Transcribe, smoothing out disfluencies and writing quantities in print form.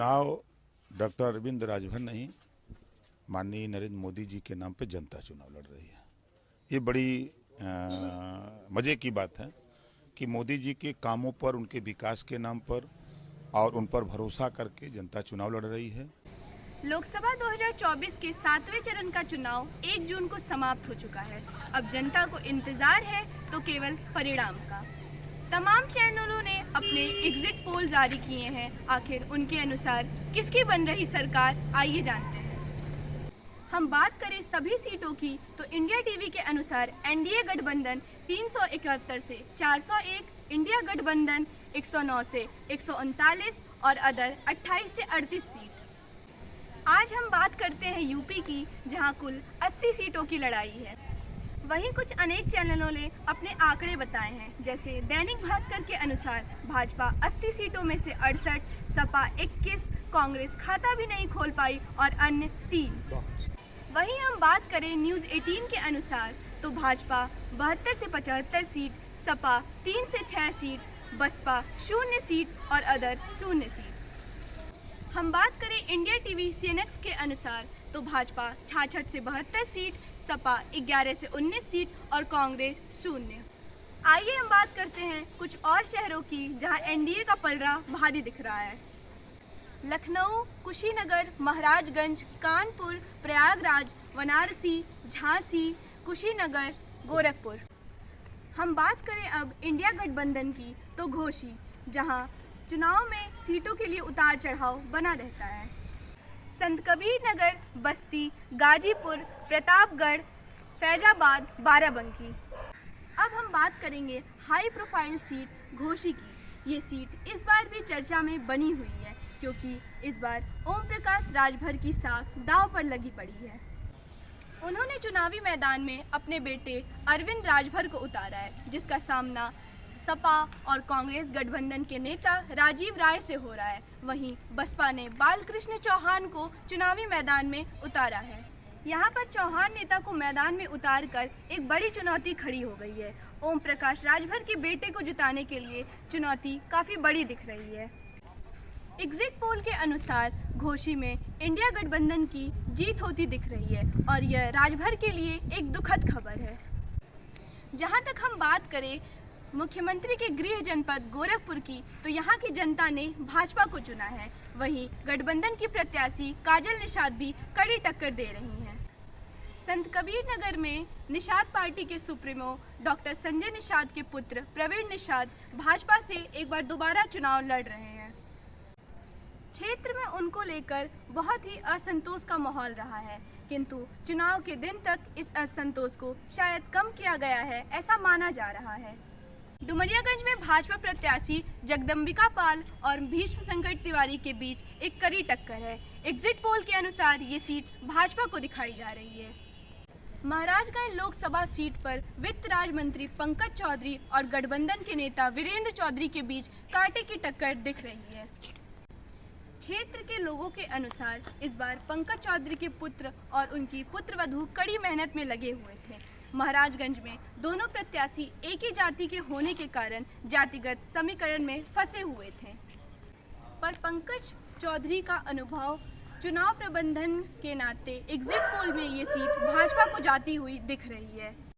चुनाव डॉक्टर अरविंद राजभर नहीं, माननीय नरेंद्र मोदी जी के नाम पे जनता चुनाव लड़ रही है। ये बड़ी मज़े की बात है कि मोदी जी के कामों पर, उनके विकास के नाम पर और उन पर भरोसा करके जनता चुनाव लड़ रही है। लोकसभा 2024 के 7वें चरण का चुनाव 1 जून को समाप्त हो चुका है। अब जनता को इंतजार है तो केवल परिणाम का। तमाम चैनलों ने अपने एग्जिट पोल जारी किए हैं। आखिर उनके अनुसार किसकी बन रही सरकार, आइए जानते हैं। हम बात करें सभी सीटों की तो इंडिया टीवी के अनुसार एनडीए गठबंधन 371 से 401, इंडिया गठबंधन 109 से 139 और अदर 28 से 38 सीट। आज हम बात करते हैं यूपी की, जहां कुल 80 सीटों की लड़ाई है। वहीं कुछ अनेक चैनलों ने अपने आंकड़े बताए हैं, जैसे दैनिक भास्कर के अनुसार भाजपा 80 सीटों में से 68, सपा 21, कांग्रेस खाता भी नहीं खोल पाई और अन्य 3। वहीं हम बात करें न्यूज़ 18 के अनुसार तो भाजपा 72 से 75 सीट, सपा 3 से 6 सीट, बसपा 0 सीट और अदर 0 सीट। हम बात करें इंडिया टीवी सीएनएक्स के अनुसार तो भाजपा 66 से 72 सीट, सपा 11 से 19 सीट और कांग्रेस 0। आइए हम बात करते हैं कुछ और शहरों की, जहां एनडीए का पलड़ा भारी दिख रहा है। लखनऊ, कुशीनगर, महाराजगंज, कानपुर, प्रयागराज, वाराणसी, झांसी, कुशीनगर, गोरखपुर। हम बात करें अब इंडिया गठबंधन की तो घोसी, जहां चुनाव में सीटों के लिए उतार चढ़ाव बना रहता है। संत कबीर नगर, बस्ती, गाजीपुर, प्रतापगढ़, फैजाबाद, बाराबंकी। अब हम बात करेंगे हाई प्रोफाइल सीट घोसी की। ये सीट इस बार भी चर्चा में बनी हुई है, क्योंकि इस बार ओम प्रकाश राजभर की साख दांव पर लगी पड़ी है। उन्होंने चुनावी मैदान में अपने बेटे अरविंद राजभर को उतारा है, जिसका सामना सपा और कांग्रेस गठबंधन के नेता राजीव राय से हो रहा है। वहीं बसपा ने बालकृष्ण चौहान को चुनावी मैदान में उतारा है। यहाँ पर चौहान नेता को मैदान में उतारकर एक बड़ी चुनौती खड़ी हो गई है। ओम प्रकाश राजभर के बेटे को जिताने के लिए चुनौती काफ़ी बड़ी दिख रही है। एग्जिट पोल के अनुसार घोसी में इंडिया गठबंधन की जीत होती दिख रही है और यह राजभर के लिए एक दुखद खबर है। जहाँ तक हम बात करें मुख्यमंत्री के गृह जनपद गोरखपुर की, तो यहाँ की जनता ने भाजपा को चुना है। वहीं गठबंधन की प्रत्याशी काजल निषाद भी कड़ी टक्कर दे रही हैं। संत कबीर नगर में निषाद पार्टी के सुप्रीमो डॉक्टर संजय निषाद के पुत्र प्रवीण निषाद भाजपा से एक बार दोबारा चुनाव लड़ रहे हैं। क्षेत्र में उनको लेकर बहुत ही असंतोष का माहौल रहा है, किंतु चुनाव के दिन तक इस असंतोष को शायद कम किया गया है, ऐसा माना जा रहा है। डुमरियागंज में भाजपा प्रत्याशी जगदम्बिका पाल और भीष्म शंकर तिवारी के बीच एक कड़ी टक्कर है। एग्जिट पोल के अनुसार ये सीट भाजपा को दिखाई जा रही है। महाराजगंज लोकसभा सीट पर वित्त राज्य मंत्री पंकज चौधरी और गठबंधन के नेता वीरेंद्र चौधरी के बीच कांटे की टक्कर दिख रही है। क्षेत्र के लोगों के अनुसार इस बार पंकज चौधरी के पुत्र और उनकी पुत्रवधू कड़ी मेहनत में लगे हुए थे। महाराजगंज में दोनों प्रत्याशी एक ही जाति के होने के कारण जातिगत समीकरण में फंसे हुए थे, पर पंकज चौधरी का अनुभव चुनाव प्रबंधन के नाते एग्जिट पोल में ये सीट भाजपा को जाती हुई दिख रही है।